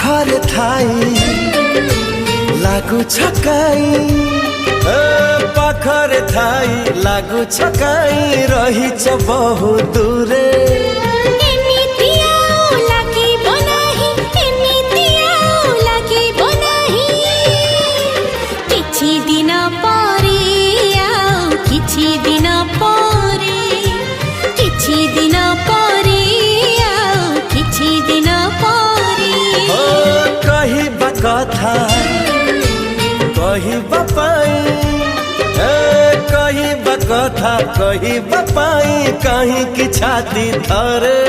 पाखरे थाई लागू छकाई पाखरे थाई लागू छकाई रही बहु दूरे कथा कही बापाई कही कथा कही बापाई कहीं की छाती धरे।